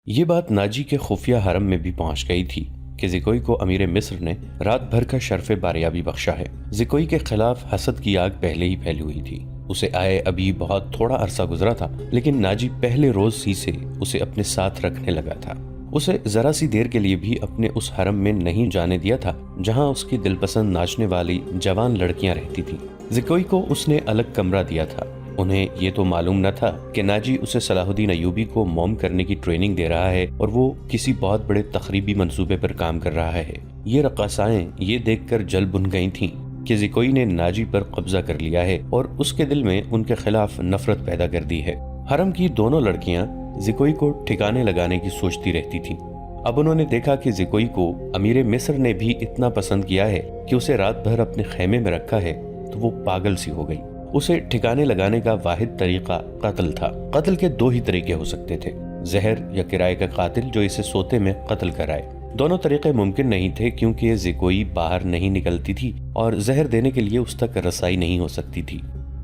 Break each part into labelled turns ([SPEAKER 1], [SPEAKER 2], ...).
[SPEAKER 1] یہ بات ناجی کے خفیہ حرم میں بھی پہنچ گئی تھی کہ زکوئی کو امیر مصر نے رات بھر کا شرف باریابی بخشا ہے۔ زکوئی کے خلاف حسد کی آگ پہلے ہی پھیلی ہوئی تھی۔ اسے آئے ابھی بہت تھوڑا عرصہ گزرا تھا، لیکن ناجی پہلے روز ہی سے اسے اپنے ساتھ رکھنے لگا تھا۔ اسے ذرا سی دیر کے لیے بھی اپنے اس حرم میں نہیں جانے دیا تھا جہاں اس کی دل پسند ناچنے والی جوان لڑکیاں رہتی تھیں۔ زکوئی کو اس نے الگ کمرہ دیا تھا۔ انہیں یہ تو معلوم نہ تھا کہ ناجی اسے صلاح الدین ایوبی کو موم کرنے کی ٹریننگ دے رہا ہے اور وہ کسی بہت بڑے تخریبی منصوبے پر کام کر رہا ہے۔ یہ رقاصائیں یہ دیکھ کر جل بن گئی تھیں کہ زکوئی نے ناجی پر قبضہ کر لیا ہے اور اس کے دل میں ان کے خلاف نفرت پیدا کر دی ہے۔ حرم کی دونوں لڑکیاں زکوئی کو ٹھکانے لگانے کی سوچتی رہتی تھیں۔ اب انہوں نے دیکھا کہ زکوئی کو امیر مصر نے بھی اتنا پسند کیا ہے کہ اسے رات بھر اپنے خیمے میں رکھا ہے تو وہ پاگل سی ہو گئی۔ اسے ٹھکانے لگانے کا واحد طریقہ قتل تھا۔ قتل کے دو ہی طریقے ہو سکتے تھے، زہر یا کرائے کا قاتل جو اسے سوتے میں قتل کرائے۔ دونوں طریقے ممکن نہیں تھے کیونکہ زکوئی باہر نہیں نکلتی تھی اور زہر دینے کے لیے اس تک رسائی نہیں ہو سکتی تھی۔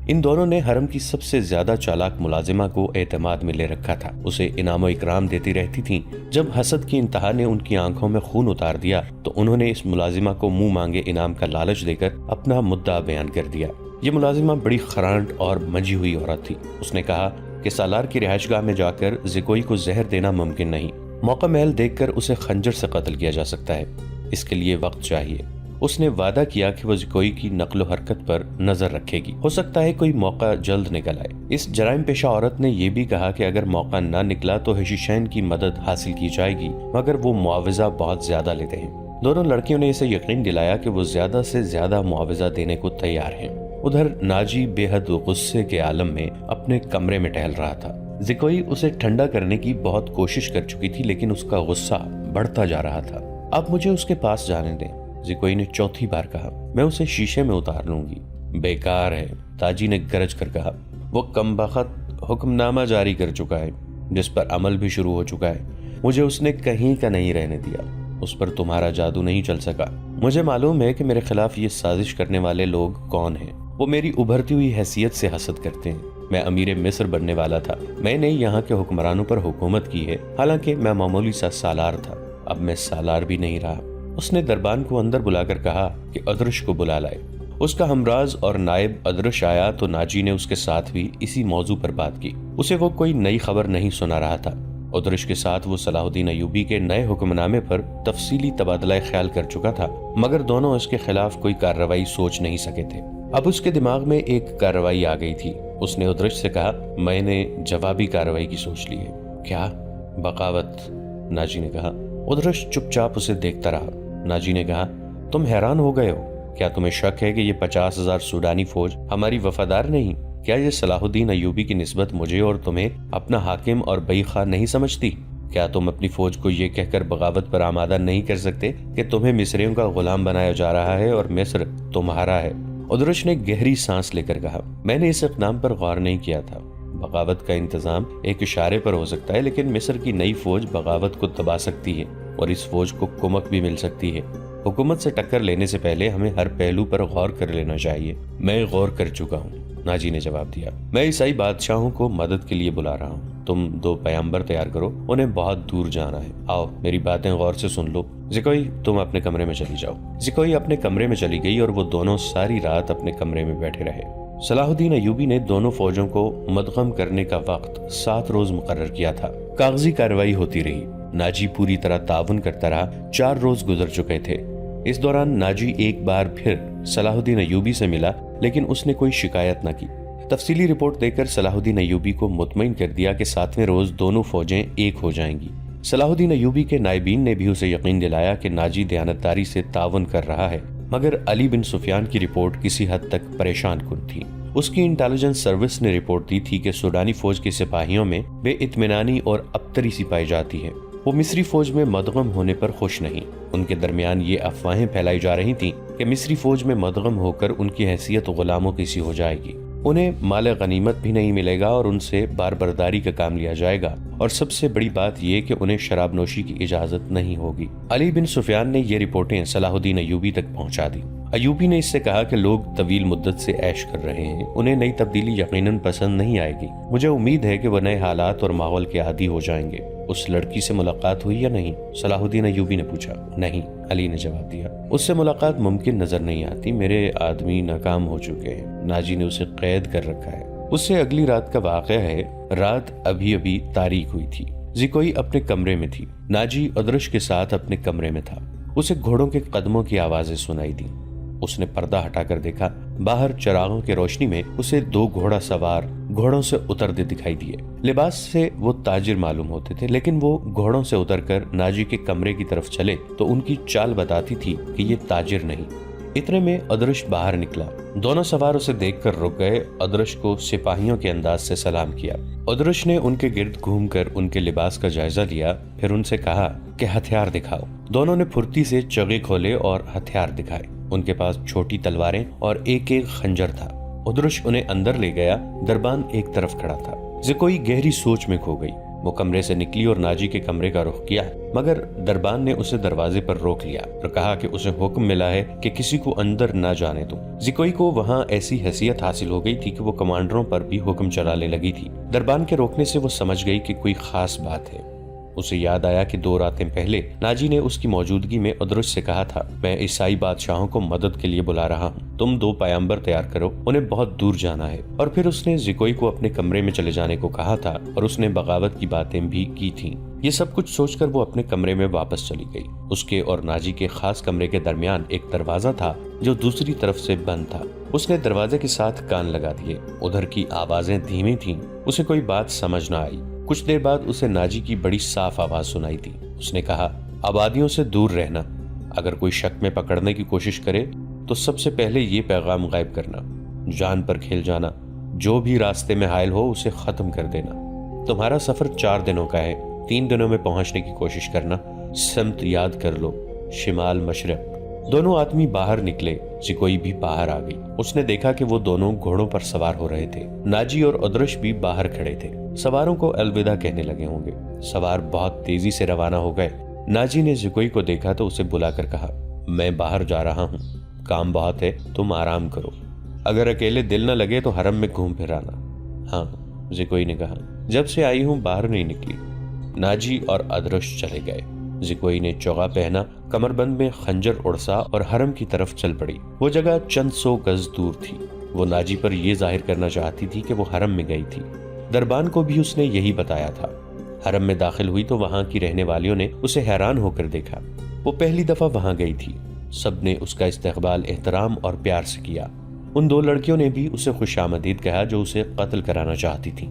[SPEAKER 1] ان دونوں نے حرم کی سب سے زیادہ چالاک ملازمہ کو اعتماد میں لے رکھا تھا۔ اسے انعام و اکرام دیتی رہتی تھیں۔ جب حسد کی انتہا نے ان کی آنکھوں میں خون اتار دیا تو انہوں نے اس ملازمہ کو منہ مانگے انعام کا لالچ دے کر اپنا مدعا بیان کر دیا۔ یہ ملازمہ بڑی خرانٹ اور منجھی ہوئی عورت تھی۔ اس نے کہا کہ سالار کی رہائش گاہ میں جا کر زکوئی کو زہر دینا ممکن نہیں۔ موقع محل دیکھ کر اسے خنجر سے قتل کیا جا سکتا ہے، اس کے لیے وقت چاہیے۔ اس نے وعدہ کیا کہ وہ زکوئی کی نقل و حرکت پر نظر رکھے گی، ہو سکتا ہے کوئی موقع جلد نکل آئے۔ اس جرائم پیشہ عورت نے یہ بھی کہا کہ اگر موقع نہ نکلا تو حشیشین کی مدد حاصل کی جائے گی، مگر وہ معاوضہ بہت زیادہ لیتے ہیں۔ دونوں لڑکیوں نے اسے یقین دلایا کہ وہ زیادہ سے زیادہ معاوضہ دینے کو تیار ہیں۔ ادھر ناجی بے حد غصے کے عالم میں اپنے کمرے میں ٹہل رہا تھا۔ زکوئی اسے ٹھنڈا کرنے کی بہت کوشش کر چکی تھی لیکن اس کا غصہ بڑھتا جا رہا تھا۔ اب مجھے اس کے پاس جانے دیں، زکوئی نے چوتھی بار کہا۔ میں اسے شیشے میں اتار لوں گی۔ بیکار ہے، تاجی نے گرج کر کہا۔ وہ کمبخت حکم نامہ جاری کر چکا ہے جس پر عمل بھی شروع ہو چکا ہے۔ مجھے اس نے کہیں کا نہیں رہنے دیا۔ اس پر تمہارا جادو نہیں چل سکا۔ مجھے معلوم ہے کہ میرے خلاف یہ سازش کرنے والے لوگ کون ہیں۔ وہ میری ابھرتی ہوئی حیثیت سے حسد کرتے ہیں۔ میں امیر مصر بننے والا تھا، میں نے یہاں کے حکمرانوں پر حکومت کی ہے، حالانکہ میں معمولی سا سالار تھا۔ اب میں سالار بھی نہیں رہا۔ اس نے دربان کو اندر بلا کر کہا کہ ادرش کو بلا لائے۔ اس کا ہمراز اور نائب ادرش آیا تو ناجی نے اس کے ساتھ بھی اسی موضوع پر بات کی۔ اسے وہ کوئی نئی خبر نہیں سنا رہا تھا۔ ادرش کے ساتھ وہ صلاح الدین ایوبی کے نئے حکم نامے پر تفصیلی تبادلہ خیال کر چکا تھا، مگر دونوں اس کے خلاف کوئی کارروائی سوچ نہیں سکے تھے۔ اب اس کے دماغ میں ایک کارروائی آ گئی تھی۔ اس نے ادرش سے کہا، میں نے جوابی کارروائی کی سوچ لی ہے۔ کیا؟ بغاوت، ناجی نے کہا۔ ادرش چپ چاپ اسے دیکھتا رہا۔ ناجی نے کہا، تم حیران ہو گئے ہو؟ کیا تمہیں شک ہے کہ یہ 50,000 سوڈانی فوج ہماری وفادار نہیں؟ کیا یہ صلاح الدین ایوبی کی نسبت مجھے اور تمہیں اپنا حاکم اور بئی خواہ نہیں سمجھتی؟ کیا تم اپنی فوج کو یہ کہہ کر بغاوت پر آمادہ نہیں کر سکتے کہ تمہیں مصریوں کا غلام بنایا جا رہا ہے اور مصر تمہارا ہے؟ ادرش نے گہری سانس لے کر کہا، میں نے اس اقدام پر غور نہیں کیا تھا۔ بغاوت کا انتظام ایک اشارے پر ہو سکتا ہے، لیکن مصر کی نئی فوج بغاوت کو دبا سکتی ہے اور اس فوج کو کمک بھی مل سکتی ہے۔ حکومت سے ٹکر لینے سے پہلے ہمیں ہر پہلو پر غور کر لینا چاہیے۔ میں غور کر چکا ہوں، ناجی نے جواب دیا۔ میں عیسائی بادشاہوں کو مدد کے لیے بلا رہا ہوں۔ تم 2 پیغمبر تیار کرو، انہیں بہت دور جانا ہے۔ آؤ میری باتیں غور سے سن لو۔ زکوئی، تم اپنے کمرے میں چلی جاؤ۔ زکوئی اپنے کمرے میں چلی گئی اور وہ دونوں ساری رات اپنے کمرے میں بیٹھے رہے۔ صلاح الدین ایوبی نے دونوں فوجوں کو مدغم کرنے کا وقت 7 روز مقرر کیا تھا۔ کاغذی کارروائی ہوتی رہی۔ ناجی پوری طرح تعاون کرتا رہا۔ 4 روز گزر چکے تھے۔ اس دوران ناجی ایک بار پھر صلاح الدین ایوبی سے ملا، لیکن اس نے کوئی شکایت نہ کی۔ تفصیلی رپورٹ دے کر صلاح الدین ایوبی کو مطمئن کر دیا کہ 7ویں روز دونوں فوجیں ایک ہو جائیں گی۔ صلاح الدین ایوبی کے نائبین نے بھی اسے یقین دلایا کہ ناجی دیانتداری سے تعاون کر رہا ہے، مگر علی بن سفیان کی رپورٹ کسی حد تک پریشان کن تھی۔ اس کی انٹیلیجنس سروس نے رپورٹ دی تھی کہ سوڈانی فوج کے سپاہیوں میں بے اطمینانی اور ابتری سی پائی جاتی ہے۔ وہ مصری فوج میں مدغم ہونے پر خوش نہیں۔ ان کے درمیان یہ افواہیں پھیلائی جا رہی تھیں کہ مصری فوج میں مدغم ہو کر ان کی حیثیت غلاموں کی سی ہو جائے گی، انہیں مال غنیمت بھی نہیں ملے گا اور ان سے بار برداری کا کام لیا جائے گا، اور سب سے بڑی بات یہ کہ انہیں شراب نوشی کی اجازت نہیں ہوگی۔ علی بن سفیان نے یہ رپورٹیں صلاح الدین ایوبی تک پہنچا دی۔ ایوبی نے اس سے کہا کہ لوگ طویل مدت سے عیش کر رہے ہیں، انہیں نئی تبدیلی یقیناً پسند نہیں آئے گی۔ مجھے امید ہے کہ وہ نئے حالات اور ماحول کے عادی ہو جائیں گے۔ اس لڑکی سے ملاقات ہوئی یا نہیں؟ صلاح الدین ایوبی نے پوچھا۔ نہیں، علی نے جواب دیا، اس سے ملاقات ممکن نظر نہیں آتی، میرے آدمی ناکام ہو چکے ہیں، ناجی نے اسے قید کر رکھا ہے۔ اس سے اگلی رات کا واقعہ ہے۔ رات ابھی تاریک ہوئی تھی۔ زکوئی اپنے کمرے میں تھی، ناجی ادرش کے ساتھ اپنے کمرے میں تھا۔ اسے گھوڑوں کے قدموں کی آوازیں سنائی دی۔ اس نے پردہ ہٹا کر دیکھا، باہر چراغوں کی روشنی میں اسے 2 گھوڑا سوار گھوڑوں سے اترتے دکھائی دیے۔ لباس سے وہ تاجر معلوم ہوتے تھے، لیکن وہ گھوڑوں سے اتر کر ناجی کے کمرے کی طرف چلے تو ان کی چال بتاتی تھی کہ یہ تاجر نہیں۔ اتنے میں ادرش باہر نکلا۔ دونوں سوار اسے دیکھ کر رک گئے۔ ادرش کو سپاہیوں کے انداز سے سلام کیا۔ ادرش نے ان کے گرد گھوم کر ان کے لباس کا جائزہ لیا، پھر ان سے کہا کہ ہتھیار دکھاؤ۔ دونوں نے پھرتی سے چگے کھولے اور ہتھیار دکھائے۔ ان کے پاس چھوٹی تلواریں اور ایک خنجر تھا۔ ادرش انہیں اندر لے گیا۔ دربان ایک طرف کھڑا تھا۔ زکوئی گہری سوچ میں کھو گئی۔ وہ کمرے سے نکلی اور ناجی کے کمرے کا رخ کیا، مگر دربان نے اسے دروازے پر روک لیا اور کہا کہ اسے حکم ملا ہے کہ کسی کو اندر نہ جانے دو۔ زکوئی کو وہاں ایسی حیثیت حاصل ہو گئی تھی کہ وہ کمانڈروں پر بھی حکم چلانے لگی تھی۔ دربان کے روکنے سے وہ سمجھ گئی کہ کوئی خاص بات ہے۔ اسے یاد آیا کہ 2 راتیں پہلے ناجی نے اس کی موجودگی میں ادرش سے کہا تھا، میں عیسائی بادشاہوں کو مدد کے لیے بلا رہا ہوں، تم 2 پیامبر تیار کرو، انہیں بہت دور جانا ہے۔ اور پھر اس نے زکوئی کو اپنے کمرے میں چلے جانے کو کہا تھا اور اس نے بغاوت کی باتیں بھی کی تھیں۔ یہ سب کچھ سوچ کر وہ اپنے کمرے میں واپس چلی گئی۔ اس کے اور ناجی کے خاص کمرے کے درمیان ایک دروازہ تھا جو دوسری طرف سے بند تھا۔ اس نے دروازے کے ساتھ کان لگا دیے۔ ادھر کی آوازیں دھیمی تھیں، اسے کوئی بات سمجھ نہ آئی۔ کچھ دیر بعد اسے ناجی کی بڑی صاف آواز سنائی دی۔ اس نے کہا، آبادیوں سے دور رہنا، اگر کوئی شک میں پکڑنے کی کوشش کرے تو سب سے پہلے یہ پیغام غائب کرنا، جان پر کھیل جانا، جو بھی راستے میں حائل ہو اسے ختم کر دینا۔ تمہارا سفر 4 دنوں کا ہے، 3 دنوں میں پہنچنے کی کوشش کرنا، سمت یاد کر لو، شمال مشرق۔ دونوں آدمی باہر نکلے۔ زکوئی بھی باہر آ گئی۔ اس نے دیکھا کہ وہ دونوں گھوڑوں پر سوار ہو رہے تھے۔ ناجی اور ادرش بھی باہر کھڑے تھے، سواروں کو الوداع کہنے لگے ہوں گے۔ سوار بہت تیزی سے روانہ ہو گئے۔ ناجی نے زکوئی کو دیکھا تو اسے بلا کر کہا، میں باہر جا رہا ہوں، کام بہت ہے، تم آرام کرو، اگر اکیلے دل نہ لگے تو حرم میں گھوم پھر آنا۔ ہاں، زکوئی نے کہا، جب سے آئی ہوں باہر نہیں نکلی۔ ناجی اور ادرش چلے گئے۔ زکوئی نے چوغا پہنا، کمر بند میں خنجر اڑسا اور حرم کی طرف چل پڑی۔ وہ جگہ چند 100 گز دور تھی۔ وہ ناجی پر یہ ظاہر کرنا چاہتی تھی کہ وہ حرم میں گئی تھی۔ دربان کو بھی اس نے یہی بتایا تھا۔ حرم میں داخل ہوئی تو وہاں کی رہنے والیوں نے اسے حیران ہو کر دیکھا۔ وہ پہلی دفعہ وہاں گئی تھی۔ سب نے اس کا استقبال احترام اور پیار سے کیا۔ ان 2 لڑکیوں نے بھی اسے خوش آمدید کہا جو اسے قتل کرانا چاہتی تھی۔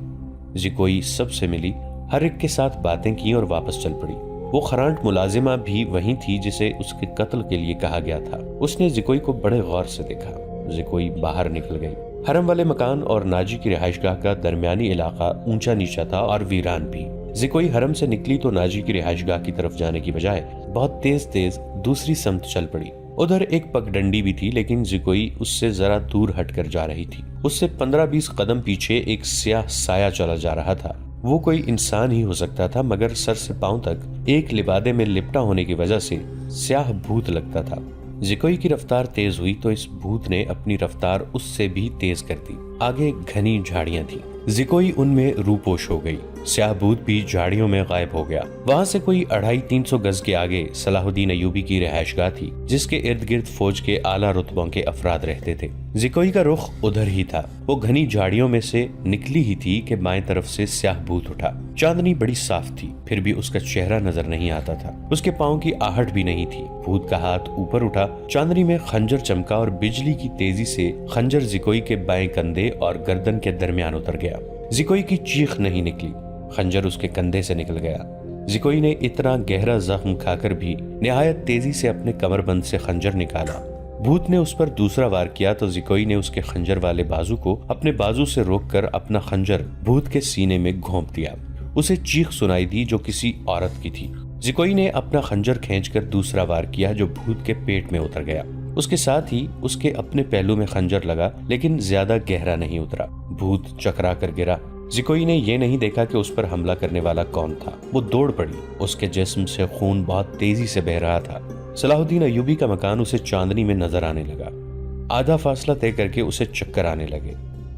[SPEAKER 1] زکوئی سب سے ملی، ہر ایک کے ساتھ باتیں کی اور واپس چل پڑی۔ وہ خرانٹ ملازمہ بھی وہیں تھی جسے اس کے قتل کے لیے کہا گیا تھا۔ اس نے زکوئی کو بڑے غور سے دیکھا۔ زکوئی باہر نکل گئی۔ حرم والے مکان اور ناجی کی رہائش گاہ کا درمیانی علاقہ اونچا نیچا تھا اور ویران بھی۔ زکوئی حرم سے نکلی تو ناجی کی رہائش گاہ کی طرف جانے کی بجائے بہت تیز دوسری سمت چل پڑی۔ ادھر ایک پگڈنڈی بھی تھی، لیکن زکوئی اس سے ذرا دور ہٹ کر جا رہی تھی۔ اس سے 15-20 قدم پیچھے ایک سیاہ سایہ چلا جا رہا تھا۔ وہ کوئی انسان ہی ہو سکتا تھا، مگر سر سے پاؤں تک ایک لبادے میں لپٹا ہونے کی وجہ سے سیاہ بھوت لگتا تھا۔ زکوئی کی رفتار تیز ہوئی تو اس بھوت نے اپنی رفتار اس سے بھی تیز کر دی۔ آگے گھنی جھاڑیاں تھیں۔ زکوئی ان میں روپوش ہو گئی۔ سیاہ بھوت بھی جھاڑیوں میں غائب ہو گیا۔ وہاں سے کوئی 250-300 گز کے آگے صلاح الدین ایوبی کی رہائش گاہ تھی، جس کے ارد گرد فوج کے اعلیٰ رتبوں کے افراد رہتے تھے۔ زکوئی کا رخ ادھر ہی تھا۔ وہ گھنی جھاڑیوں میں سے نکلی ہی تھی کہ بائیں طرف سے سیاہ بھوت اٹھا۔ چاندنی بڑی صاف تھی، پھر بھی اس کا چہرہ نظر نہیں آتا تھا۔ اس کے پاؤں کی آہٹ بھی نہیں تھی۔ بھوت کا ہاتھ اوپر اٹھا، چاندنی میں خنجر چمکا اور بجلی کی تیزی سے خنجر زکوئی کے بائیں کندھے اور گردن کے درمیان اتر گیا۔ زکوئی کی چیخ نہیں نکلی، خنجر اس کے کندھے سے نکل گیا۔ زکوئی نے اتنا گہرا زخم کھا کر بھی نہایت تیزی سے اپنے کمر بند سے خنجر نکالا۔ بھوت نے اس پر دوسرا وار کیا تو زکوئی نے اس کے خنجر والے بازو کو اپنے بازو سے روک کر اپنا خنجر بھوت کے سینے میں گھونپ دیا۔ اسے چیخ سنائی دی جو کسی عورت کی تھی۔ زکوئی نے اپنا خنجر کھینچ کر دوسرا وار کیا جو بھوت کے پیٹ میں اتر گیا۔ اس کے ساتھ ہی اس کے اپنے پہلو میں خنجر لگا، لیکن زیادہ گہرا نہیں اترا۔ بھوت چکرا کر گرا۔ زکوئی نے یہ نہیں دیکھا کہ اس پر حملہ کرنے والا کون تھا۔ وہ دوڑ پڑی۔ اس کے جسم سے خون بہت تیزی سے بہہ رہا تھا۔ صلاح الدین ایوبی کا مکان اسے چاندنی میں نظر آنے لگا۔ آدھا فاصلہ طے کر کے اسے چکر آنے لگے،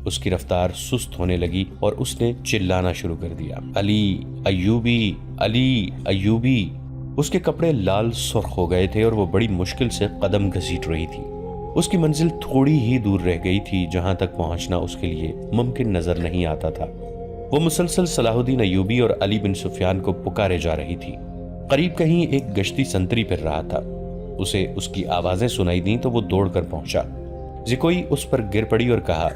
[SPEAKER 1] اس کی رفتار سست ہونے لگی اور اس نے چلانا شروع کر دیا، علی ایوبی، علی ایوبی۔ اس کے کپڑے لال سرخ ہو گئے تھے اور وہ بڑی مشکل سے قدم گھسیٹ رہی تھی۔ اس کی منزل تھوڑی ہی دور رہ گئی تھی جہاں تک پہنچنا اس کے لیے ممکن نظر نہیں آتا تھا۔ وہ مسلسل صلاح الدین ایوبی اور علی بن سفیان کو پکارے جا رہی تھی۔ قریب کہیں ایک گشتی سنتری پھر رہا تھا، اسے اس کی آوازیں سنائی دیں تو وہ دوڑ کر پہنچا۔ زکوئی اس پر گر پڑی اور کہا،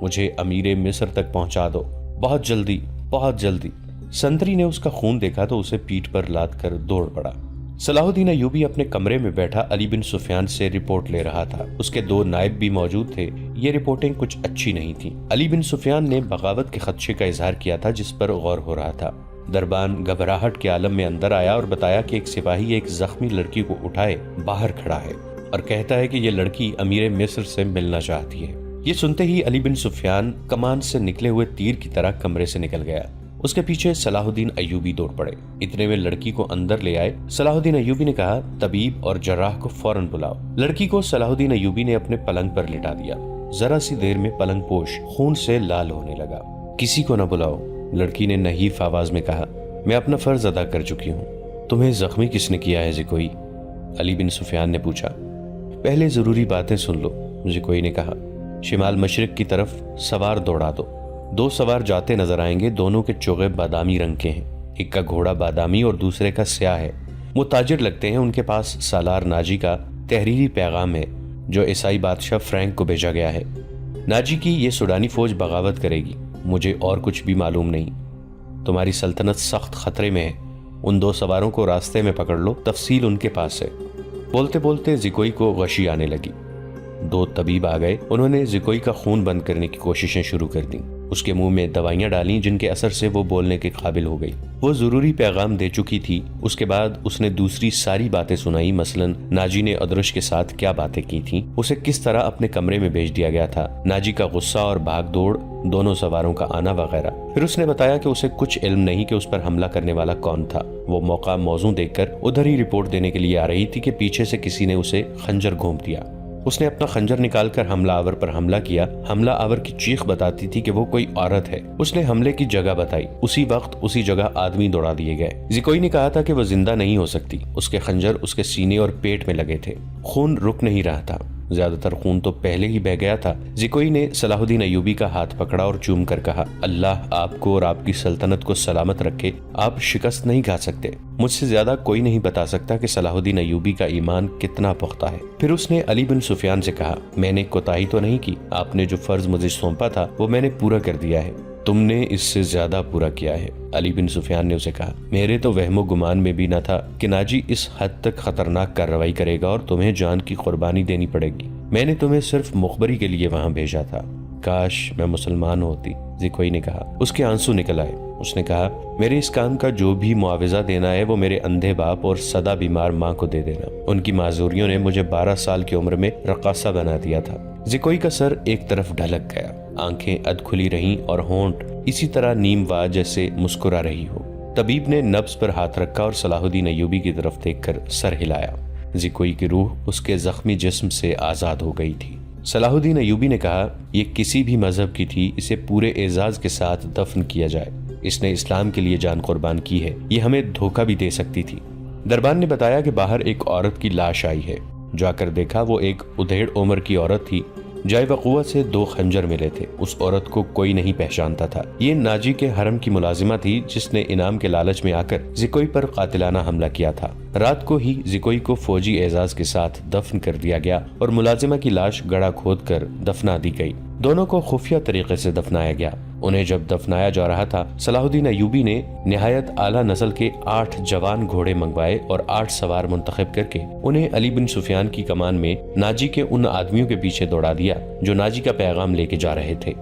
[SPEAKER 1] مجھے امیر مصر تک پہنچا دو، بہت جلدی، بہت جلدی۔ سنتری نے اس کا خون دیکھا تو اسے پیٹھ پر لاد کر دوڑ پڑا۔ صلاح الدین ایوبی اپنے کمرے میں بیٹھا علی بن سفیان سے رپورٹ لے رہا تھا۔ اس کے 2 نائب بھی موجود تھے۔ یہ رپورٹیں کچھ اچھی نہیں تھیں۔ علی بن سفیان نے بغاوت کے خدشے کا اظہار کیا تھا جس پر غور ہو رہا تھا۔ دربان گھبراہٹ کے عالم میں اندر آیا اور بتایا کہ ایک سپاہی ایک زخمی لڑکی کو اٹھائے باہر کھڑا ہے اور کہتا ہے کہ یہ لڑکی امیر مصر سے ملنا چاہتی ہے۔ یہ سنتے ہی علی بن سفیان کمان سے نکلے ہوئے تیر کی طرح کمرے سے نکل گیا۔ اس کے پیچھے صلاح الدین ایوبی دوڑ پڑے۔ اتنے میں لڑکی کو اندر لے آئے۔ صلاح الدین ایوبی نے کہا، طبیب اور جراح کو فوراً بلاؤ۔ لڑکی کو صلاح الدین ایوبی نے اپنے پلنگ پر لٹا دیا۔ ذرا سی دیر میں پلنگ پوش خون سے لال ہونے لگا۔ کسی کو نہ بلاؤ، لڑکی نے نحیف آواز میں کہا، میں اپنا فرض ادا کر چکی ہوں۔ تمہیں زخمی کس نے کیا ہے زکوئی؟ علی بن سفیان نے پوچھا۔ پہلے ضروری باتیں سن لو، زکوئی نے کہا۔ شمال مشرق کی طرف سوار دوڑا دو۔ 2 سوار جاتے نظر آئیں گے، دونوں کے چوغے بادامی رنگ کے ہیں۔ ایک کا گھوڑا بادامی اور دوسرے کا سیاہ ہے۔ وہ تاجر لگتے ہیں۔ ان کے پاس سالار ناجی کا تحریری پیغام ہے جو عیسائی بادشاہ فرینک کو بھیجا گیا ہے۔ ناجی کی یہ سوڈانی فوج بغاوت کرے گی، مجھے اور کچھ بھی معلوم نہیں۔ تمہاری سلطنت سخت خطرے میں ہے۔ ان 2 سواروں کو راستے میں پکڑ لو، تفصیل ان کے پاس ہے۔ بولتے بولتے زکوئی کو غشی آنے لگی۔ 2 طبیب آ گئے۔ انہوں نے زکوئی کا خون بند کرنے کی کوششیں شروع کر دیں۔ اس کے منہ میں دوائیاں ڈالیں جن کے اثر سے وہ بولنے کے قابل ہو گئی۔ وہ ضروری پیغام دے چکی تھی۔ اس کے بعد اس نے دوسری ساری باتیں سنائی، مثلاً ناجی نے ادرش کے ساتھ کیا باتیں کی تھیں، اسے کس طرح اپنے کمرے میں بھیج دیا گیا تھا، ناجی کا غصہ اور بھاگ دوڑ، دونوں سواروں کا آنا وغیرہ۔ پھر اس نے بتایا کہ اسے کچھ علم نہیں کہ اس پر حملہ کرنے والا کون تھا۔ وہ موقع موزوں دیکھ کر ادھر ہی رپورٹ دینے کے لیے آ رہی تھی کہ پیچھے سے کسی نے اسے خنجر گھونپ دیا۔ اس نے اپنا خنجر نکال کر حملہ آور پر حملہ کیا۔ حملہ آور کی چیخ بتاتی تھی کہ وہ کوئی عورت ہے۔ اس نے حملے کی جگہ بتائی۔ اسی وقت اسی جگہ آدمی دوڑا دیے گئے۔ زکوئی نے کہا تھا کہ وہ زندہ نہیں ہو سکتی۔ اس کے خنجر اس کے سینے اور پیٹ میں لگے تھے۔ خون رک نہیں رہا تھا، زیادہ تر خون تو پہلے ہی بہہ گیا تھا۔ زکوئی نے صلاح الدین ایوبی کا ہاتھ پکڑا اور چوم کر کہا، اللہ آپ کو اور آپ کی سلطنت کو سلامت رکھے، آپ شکست نہیں کھا سکتے۔ مجھ سے زیادہ کوئی نہیں بتا سکتا کہ صلاح الدین ایوبی کا ایمان کتنا پختہ ہے۔ پھر اس نے علی بن سفیان سے کہا، میں نے کوتاہی تو نہیں کی، آپ نے جو فرض مجھے سونپا تھا وہ میں نے پورا کر دیا ہے، تم نے اس سے زیادہ پورا کیا ہے۔ علی بن سفیان نے اسے کہا، میرے تو وہم و گمان میں بھی نہ تھا کہ ناجی اس حد تک خطرناک کارروائی کرے گا اور تمہیں جان کی قربانی دینی پڑے گی۔ میں نے تمہیں صرف مخبری کے لیے وہاں بھیجا تھا۔ کاش میں مسلمان ہوتی، زکوئی نے کہا۔ اس کے آنسو نکل آئے۔ اس نے کہا، میرے اس کام کا جو بھی معاوضہ دینا ہے وہ میرے اندھے باپ اور سدا بیمار ماں کو دے دینا۔ ان کی معذوریوں نے مجھے 12 سال کی عمر میں رقاصہ بنا دیا تھا۔ زکوئی کا سر ایک طرف ڈھلک گیا، آنکھیں اد کھلی رہیں اور ہونٹ اسی طرح نیم وا جیسے مسکرا رہی ہو۔ طبیب نے نبض پر ہاتھ رکھا اور صلاح الدین ایوبی کی طرف دیکھ کر سر ہلایا۔ زکوئی کی روح اس کے زخمی جسم سے آزاد ہو گئی تھی۔ صلاح الدین ایوبی نے کہا، یہ کسی بھی مذہب کی تھی، اسے پورے اعزاز کے ساتھ دفن کیا جائے۔ اس نے اسلام کے لیے جان قربان کی ہے، یہ ہمیں دھوکہ بھی دے سکتی تھی۔ دربان نے بتایا کہ باہر ایک عورت کی لاش آئی ہے۔ جا کر دیکھا وہ ایک ادھیڑ عمر کی عورت تھی، جائے وقوع سے 2 خنجر ملے تھے۔ اس عورت کو کوئی نہیں پہچانتا تھا۔ یہ ناجی کے حرم کی ملازمہ تھی جس نے انعام کے لالچ میں آ کر زکوئی پر قاتلانہ حملہ کیا تھا۔ رات کو ہی زکوئی کو فوجی اعزاز کے ساتھ دفن کر دیا گیا اور ملازمہ کی لاش گڑھا کھود کر دفنا دی گئی۔ دونوں کو خفیہ طریقے سے دفنایا گیا۔ انہیں جب دفنایا جا رہا تھا، صلاح الدین ایوبی نے نہایت اعلیٰ نسل کے 8 جوان گھوڑے منگوائے اور 8 سوار منتخب کر کے انہیں علی بن سفیان کی کمان میں ناجی کے ان آدمیوں کے پیچھے دوڑا دیا جو ناجی کا پیغام لے کے جا رہے تھے۔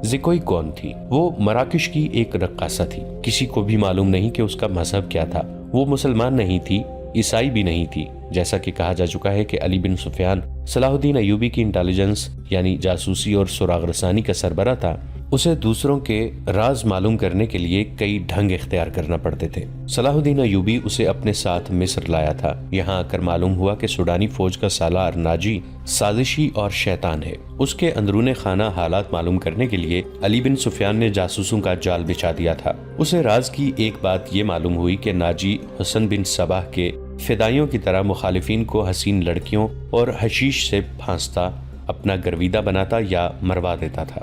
[SPEAKER 1] زکوئی کون تھی؟ وہ مراکش کی ایک رقاصہ تھی۔ کسی کو بھی معلوم نہیں کہ اس کا مذہب کیا تھا۔ وہ مسلمان نہیں تھی، عیسائی بھی نہیں تھی۔ جیسا کہ کہا جا چکا ہے کہ علی بن سفیان صلاح الدین ایوبی کی انٹیلیجنس یعنی جاسوسی اور سراغ رسانی کا سربراہ تھا، اسے دوسروں کے راز معلوم کرنے کے لیے کئی ڈھنگ اختیار کرنا پڑتے تھے۔ صلاح الدین ایوبی اسے اپنے ساتھ مصر لایا تھا۔ یہاں آ کر معلوم ہوا کہ سوڈانی فوج کا سالار ناجی سازشی اور شیطان ہے۔ اس کے اندرون خانہ حالات معلوم کرنے کے لیے علی بن سفیان نے جاسوسوں کا جال بچھا دیا تھا۔ اسے راز کی ایک بات یہ معلوم ہوئی کہ ناجی حسن بن صباح کے فدائیوں کی طرح مخالفین کو حسین لڑکیوں اور حشیش سے پھانستا، اپنا گرویدہ بناتا یا مروا دیتا تھا۔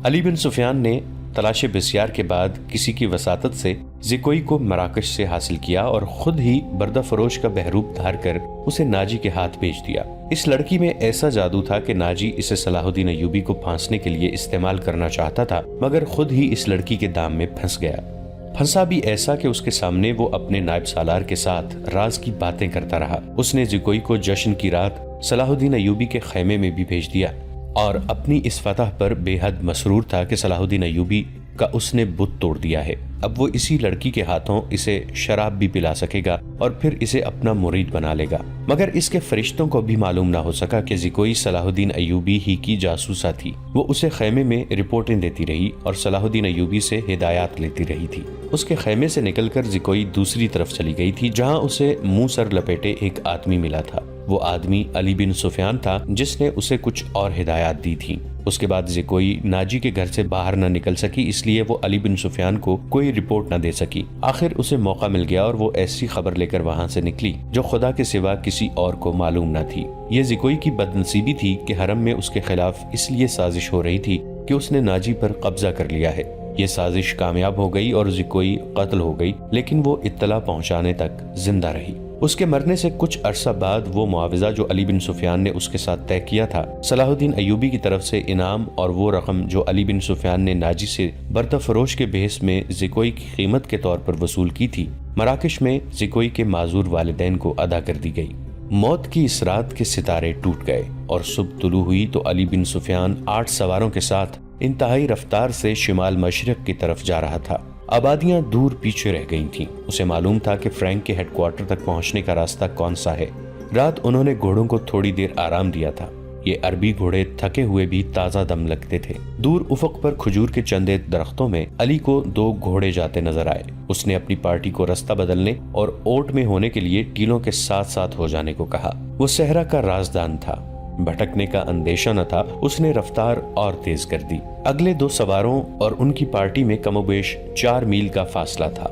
[SPEAKER 1] علی بن سفیان نے تلاش بسیار کے بعد کسی کی وساطت سے زکوئی کو مراکش سے حاصل کیا اور خود ہی بردہ فروش کا بہروپ دھار کر اسے ناجی کے ہاتھ بھیج دیا۔ اس لڑکی میں ایسا جادو تھا کہ ناجی اسے صلاح الدین ایوبی کو پھانسنے کے لیے استعمال کرنا چاہتا تھا، مگر خود ہی اس لڑکی کے دام میں پھنس گیا۔ پھنسا بھی ایسا کہ اس کے سامنے وہ اپنے نائب سالار کے ساتھ راز کی باتیں کرتا رہا۔ اس نے زکوئی کو جشن کی رات صلاح الدین ایوبی کے خیمے میں بھی بھیج دیا اور اپنی اس فتح پر بے حد مسرور تھا کہ صلاح الدین ایوبی کا اس نے بت توڑ دیا ہے۔ اب وہ اسی لڑکی کے ہاتھوں اسے شراب بھی پلا سکے گا اور پھر اسے اپنا مرید بنا لے گا۔ مگر اس کے فرشتوں کو بھی معلوم نہ ہو سکا کہ زکوئی صلاح الدین ایوبی ہی کی جاسوسہ تھی۔ وہ اسے خیمے میں رپورٹیں دیتی رہی اور صلاح الدین ایوبی سے ہدایات لیتی رہی تھی۔ اس کے خیمے سے نکل کر زکوئی دوسری طرف چلی گئی تھی، جہاں اسے منہ سر لپیٹے ایک آدمی ملا تھا۔ وہ آدمی علی بن سفیان تھا، جس نے اسے کچھ اور ہدایات دی تھی۔ اس کے بعد زکوئی ناجی کے گھر سے باہر نہ نکل سکی، اس لیے وہ علی بن سفیان کو کوئی رپورٹ نہ دے سکی۔ آخر اسے موقع مل گیا اور وہ ایسی خبر لے کر وہاں سے نکلی جو خدا کے سوا کسی اور کو معلوم نہ تھی۔ یہ زکوئی کی بدنصیبی تھی کہ حرم میں اس کے خلاف اس لیے سازش ہو رہی تھی کہ اس نے ناجی پر قبضہ کر لیا ہے۔ یہ سازش کامیاب ہو گئی اور زکوئی قتل ہو گئی، لیکن وہ اطلاع پہنچانے تک زندہ رہی۔ اس کے مرنے سے کچھ عرصہ بعد وہ معاوضہ جو علی بن سفیان نے اس کے ساتھ طے کیا تھا، صلاح الدین ایوبی کی طرف سے انعام اور وہ رقم جو علی بن سفیان نے ناجی سے بردہ فروش کے بحث میں زکوئی کی قیمت کے طور پر وصول کی تھی، مراکش میں زکوئی کے معذور والدین کو ادا کر دی گئی۔ موت کی اس رات کے ستارے ٹوٹ گئے اور صبح طلوع ہوئی تو علی بن سفیان 8 سواروں کے ساتھ انتہائی رفتار سے شمال مشرق کی طرف جا رہا تھا۔ آبادیاں دور پیچھے رہ گئی تھیں۔ اسے معلوم تھا کہ فرینک کے ہیڈ کوارٹر تک پہنچنے کا راستہ کون سا ہے۔ رات انہوں نے گھوڑوں کو تھوڑی دیر آرام دیا تھا۔ یہ عربی گھوڑے تھکے ہوئے بھی تازہ دم لگتے تھے۔ دور افق پر کھجور کے چند درختوں میں علی کو 2 گھوڑے جاتے نظر آئے۔ اس نے اپنی پارٹی کو رستہ بدلنے اور اوٹ میں ہونے کے لیے ٹیلوں کے ساتھ ساتھ ہو جانے کو کہا۔ وہ صحرا کا رازدان تھا، بھٹکنے کا اندیشہ نہ تھا۔ اس نے رفتار اور تیز کر دی۔ اگلے 2 سواروں اور ان کی پارٹی میں کم و بیش 4 میل کا فاصلہ تھا۔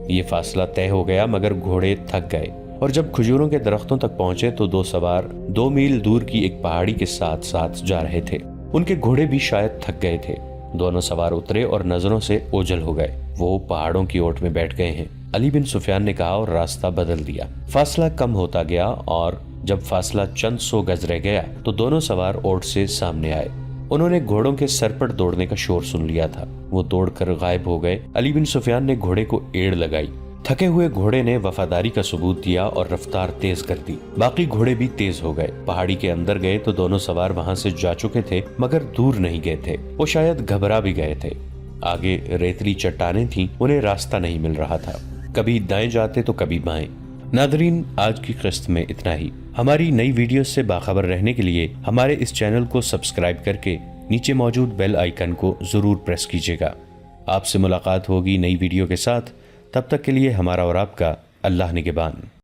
[SPEAKER 1] یہ فاصلہ طے ہو گیا مگر گھوڑے تھک گئے اور جب کھجوروں کے درختوں تک پہنچے تو 2 سوار 2 میل دور کی ایک پہاڑی کے ساتھ ساتھ جا رہے تھے۔ ان کے گھوڑے بھی شاید تھک گئے تھے۔ دونوں سوار اترے اور نظروں سے اوجھل ہو گئے۔ وہ پہاڑوں کی اوٹ میں بیٹھ گئے ہیں، علی بن سفیان نے کہا اور راستہ بدل دیا۔ فاصلہ کم ہوتا گیا اور جب فاصلہ چند 100 گز رہ گیا تو دونوں سوار اوٹ سے سامنے آئے۔ انہوں نے گھوڑوں کے سرپٹ دوڑنے کا شور سن لیا تھا۔ وہ دوڑ کر غائب ہو گئے۔ علی بن سفیان نے گھوڑے کو ایڑ لگائی۔ تھکے ہوئے گھوڑے نے وفاداری کا ثبوت دیا اور رفتار تیز کر دی۔ باقی گھوڑے بھی تیز ہو گئے۔ پہاڑی کے اندر گئے تو دونوں سوار وہاں سے جا چکے تھے مگر دور نہیں گئے تھے۔ وہ شاید گھبرا بھی گئے تھے۔ آگے ریتلی چٹانیں تھیں، انہیں راستہ نہیں مل رہا تھا۔ کبھی دائیں جاتے تو کبھی بائیں۔ ناظرین، آج کی قسط میں اتنا ہی۔ ہماری نئی ویڈیوز سے باخبر رہنے کے لیے ہمارے اس چینل کو سبسکرائب کر کے نیچے موجود بیل آئیکن کو ضرور پریس کیجیے گا۔ آپ سے ملاقات ہوگی نئی ویڈیو کے ساتھ، تب تک کے لیے ہمارا اور آپ کا اللہ نگہبان۔